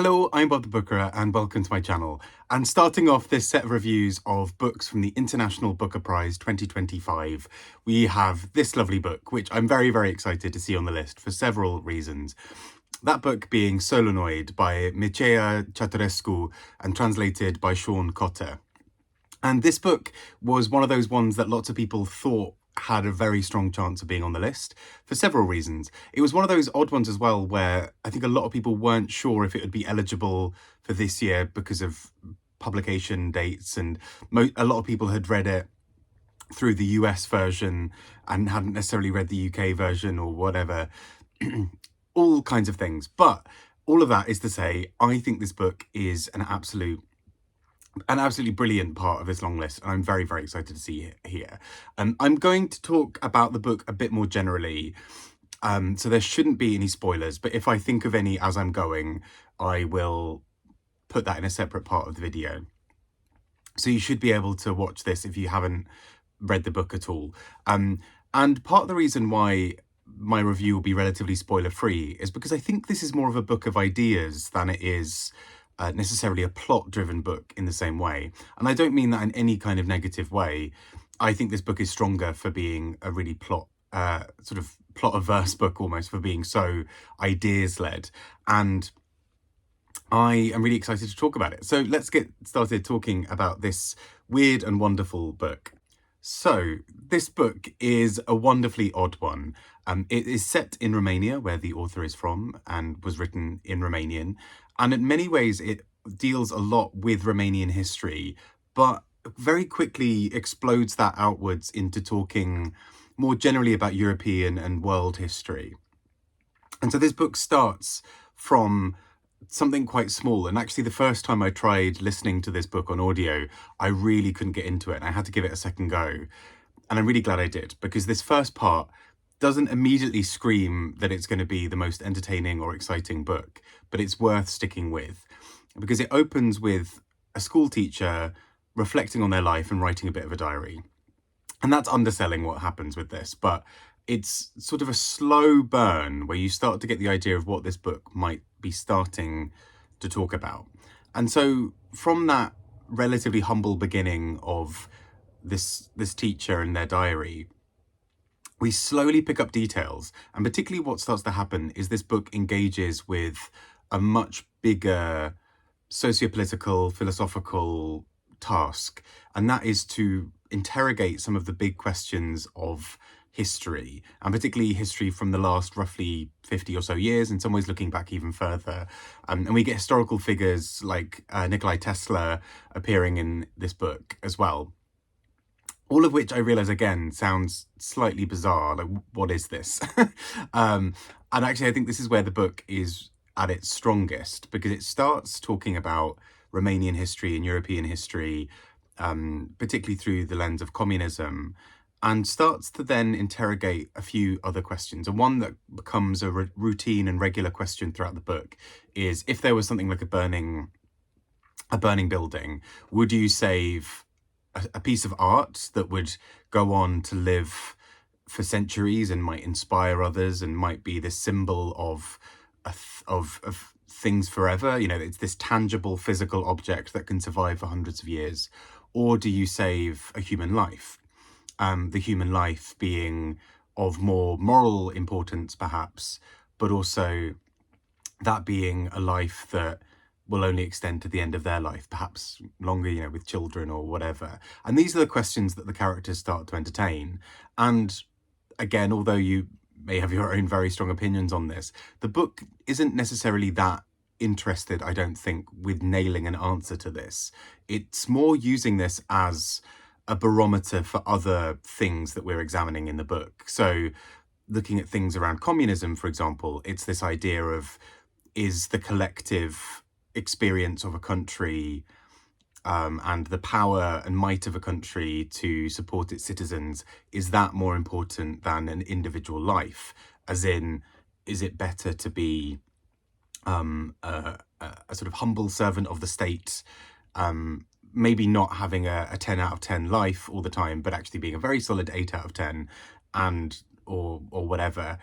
Hello, I'm Bob the Booker and welcome to my channel. And starting off this set of reviews of books from the International Booker Prize 2025, we have this lovely book, which I'm very, very excited to see on the list for several reasons. That book being Solenoid by Mircea Cărtărescu and translated by Cotter. And this book was one of those ones that lots of people thought had a very strong chance of being on the list for several reasons. It was one of those odd ones as well where I think a lot of people weren't sure if it would be eligible for this year because of publication dates, and a lot of people had read it through the US version and hadn't necessarily read the UK version or whatever. All kinds of things. But all of that is to say, I think this book is an absolutely brilliant part of this long list, and I'm very, very excited to see it here. I'm going to talk about the book a bit more generally, so there shouldn't be any spoilers, but if I think of any as I'm going, I will put that in a separate part of the video. So you should be able to watch this if you haven't read the book at all. And part of the reason why my review will be relatively spoiler-free is because I think this is more of a book of ideas than it is necessarily a plot-driven book in the same way. And I don't mean that in any kind of negative way. I think this book is stronger for being a really sort of plot-averse book almost, for being so ideas-led. And I am really excited to talk about it. So let's get started talking about this weird and wonderful book. So this book is a wonderfully odd one. It is set in Romania, where the author is from, and was written in Romanian. And in many ways, it deals a lot with Romanian history, but very quickly explodes that outwards into talking more generally about European and world history. And so this book starts from something quite small. And actually, the first time I tried listening to this book on audio, I really couldn't get into it, and I had to give it a second go. And I'm really glad I did, because this first part doesn't immediately scream that it's going to be the most entertaining or exciting book, but it's worth sticking with, because it opens with a school teacher reflecting on their life and writing a bit of a diary. And that's underselling what happens with this, but it's sort of a slow burn where you start to get the idea of what this book might be starting to talk about. And so from that relatively humble beginning of this teacher and their diary, we slowly pick up details, and particularly what starts to happen is this book engages with a much bigger socio-political, philosophical task, and that is to interrogate some of the big questions of history, and particularly history from the last roughly 50 or so years, in some ways looking back even further. And we get historical figures like Nikola Tesla appearing in this book as well. All of which I realise, again, sounds slightly bizarre. Like, what is this? And actually, I think this is where the book is at its strongest, because it starts talking about Romanian history and European history, particularly through the lens of communism, and starts to then interrogate a few other questions. And one that becomes a routine and regular question throughout the book is, if there was something like a burning building, would you save a piece of art that would go on to live for centuries and might inspire others and might be this symbol of things forever? You know, it's this tangible physical object that can survive for hundreds of years. Or do you save a human life? The human life being of more moral importance, perhaps, but also that being a life that will only extend to the end of their life, perhaps longer, you know, with children or whatever. And these are the questions that the characters start to entertain. And again, although you may have your own very strong opinions on this, the book isn't necessarily that interested, I don't think, with nailing an answer to this. It's more using this as a barometer for other things that we're examining in the book. So looking at things around communism, for example, it's this idea of, is the collective experience of a country and the power and might of a country to support its citizens, is that more important than an individual life? As in, is it better to be a sort of humble servant of the state, maybe not having a 10 out of 10 life all the time, but actually being a very solid 8 out of 10 or whatever,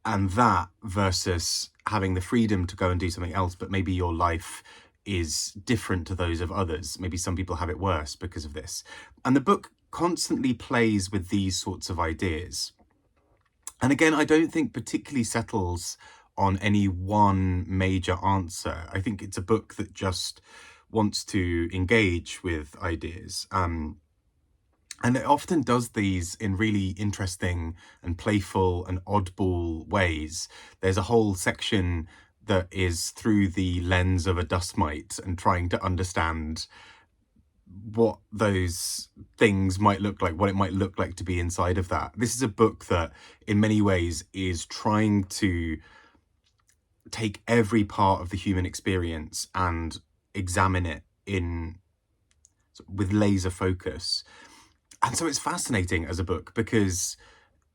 and that versus having the freedom to go and do something else, but maybe your life is different to those of others. Maybe some people have it worse because of this. And the book constantly plays with these sorts of ideas. And again, I don't think particularly settles on any one major answer. I think it's a book that just wants to engage with ideas. And it often does these in really interesting and playful and oddball ways. There's a whole section that is through the lens of a dust mite and trying to understand what those things might look like, what it might look like to be inside of that. This is a book that in many ways is trying to take every part of the human experience and examine it with laser focus. And so it's fascinating as a book because,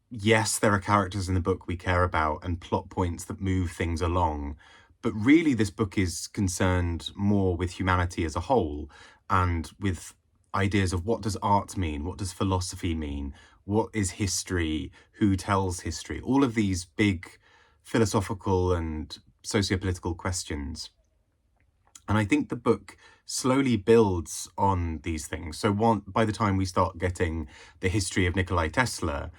yes, there are characters in the book we care about and plot points that move things along, but really this book is concerned more with humanity as a whole and with ideas of what does art mean, what does philosophy mean, what is history, who tells history, all of these big philosophical and socio-political questions. And I think the book slowly builds on these things. So by the time we start getting the history of Nikola Tesla,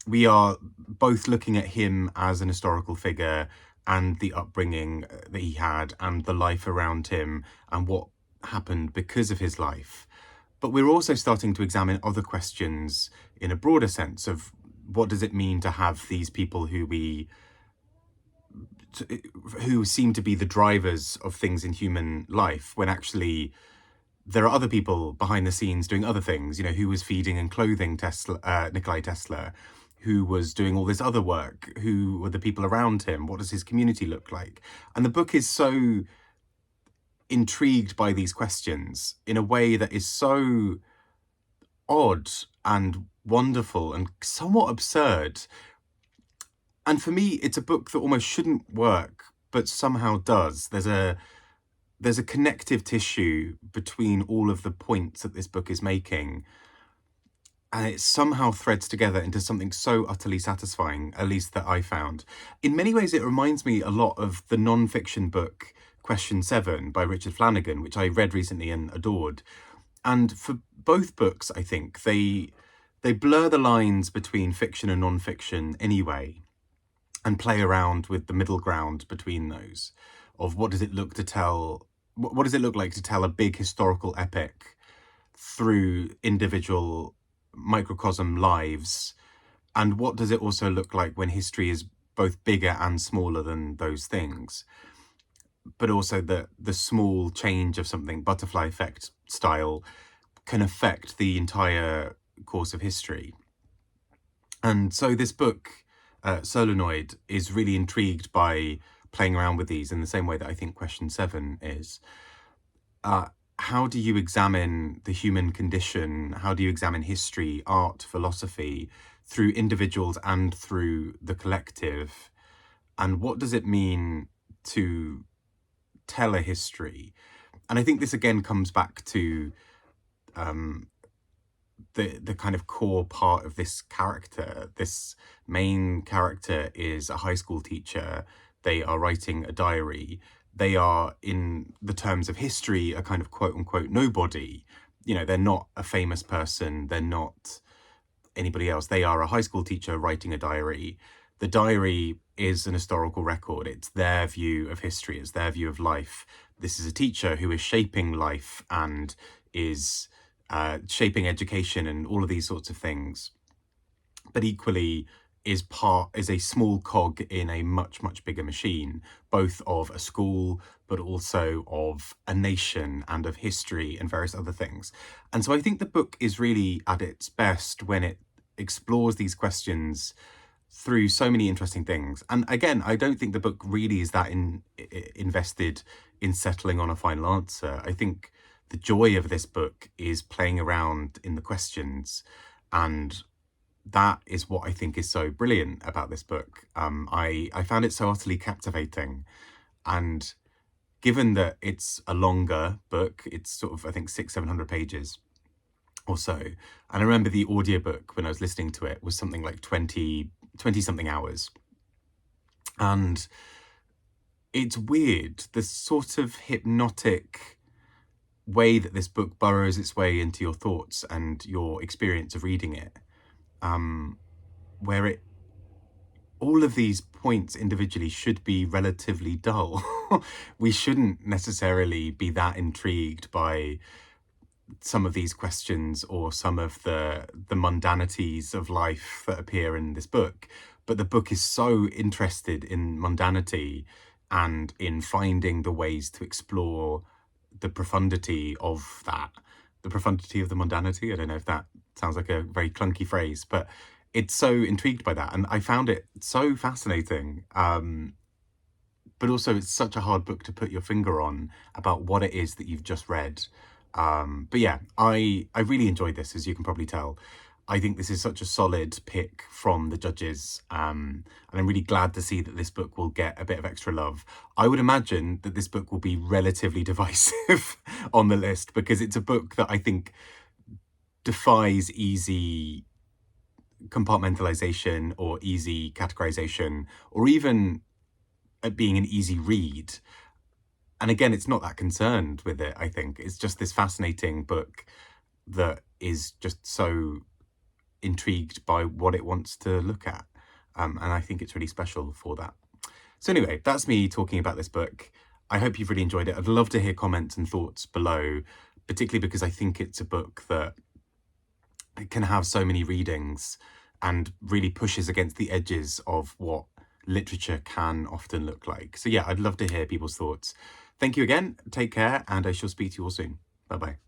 we are both looking at him as an historical figure and the upbringing that he had and the life around him and what happened because of his life. But we're also starting to examine other questions in a broader sense of what does it mean to have these people who seem to be the drivers of things in human life when actually there are other people behind the scenes doing other things, who was feeding and clothing Nikola Tesla, who was doing all this other work, who were the people around him, what does his community look like? And the book is so intrigued by these questions in a way that is so odd and wonderful and somewhat absurd. And for me, it's a book that almost shouldn't work, but somehow does. There's a connective tissue between all of the points that this book is making. And it somehow threads together into something so utterly satisfying, at least that I found. In many ways, it reminds me a lot of the non-fiction book Question 7 by Richard Flanagan, which I read recently and adored. And for both books, I think, they blur the lines between fiction and non-fiction anyway, and play around with the middle ground between those, of what does it look like to tell a big historical epic through individual microcosm lives, and what does it also look like when history is both bigger and smaller than those things, but also the small change of something, butterfly effect style, can affect the entire course of history. And so this book, Solenoid, is really intrigued by playing around with these in the same way that I think Question 7 is. How do you examine the human condition? How do you examine history, art, philosophy through individuals and through the collective? And what does it mean to tell a history? And I think this again comes back to the kind of core part of this character. This main character is a high school teacher. They are writing a diary. They are, in the terms of history, a kind of quote-unquote nobody. They're not a famous person. They're not anybody else. They are a high school teacher writing a diary. The diary is an historical record. It's their view of history. It's their view of life. This is a teacher who is shaping life and is shaping education and all of these sorts of things, but equally is a small cog in a much, much bigger machine, both of a school, but also of a nation and of history and various other things. And so I think the book is really at its best when it explores these questions through so many interesting things. And again, I don't think the book really is that invested in settling on a final answer. I think the joy of this book is playing around in the questions, and that is what I think is so brilliant about this book. I found it so utterly captivating, and given that it's a longer book, it's sort of, I think, 600-700 pages or so, and I remember the audiobook when I was listening to it was something like 20 something hours, and it's weird, the sort of hypnotic way that this book burrows its way into your thoughts and your experience of reading it, where all of these points individually should be relatively dull. We shouldn't necessarily be that intrigued by some of these questions or some of the mundanities of life that appear in this book. But the book is so interested in mundanity and in finding the ways to explore the profundity of that. The profundity of the mundanity. I don't know if that sounds like a very clunky phrase, but it's so intrigued by that. And I found it so fascinating. But also it's such a hard book to put your finger on about what it is that you've just read. But yeah, I really enjoyed this, as you can probably tell. I think this is such a solid pick from the judges, and I'm really glad to see that this book will get a bit of extra love. I would imagine that this book will be relatively divisive on the list, because it's a book that I think defies easy compartmentalization or easy categorization, or even at being an easy read. And again, it's not that concerned with it, I think. It's just this fascinating book that is just so intrigued by what it wants to look at. And I think it's really special for that. So anyway, that's me talking about this book. I hope you've really enjoyed it. I'd love to hear comments and thoughts below, particularly because I think it's a book that can have so many readings and really pushes against the edges of what literature can often look like. So yeah, I'd love to hear people's thoughts. Thank you again, take care, and I shall speak to you all soon. Bye-bye.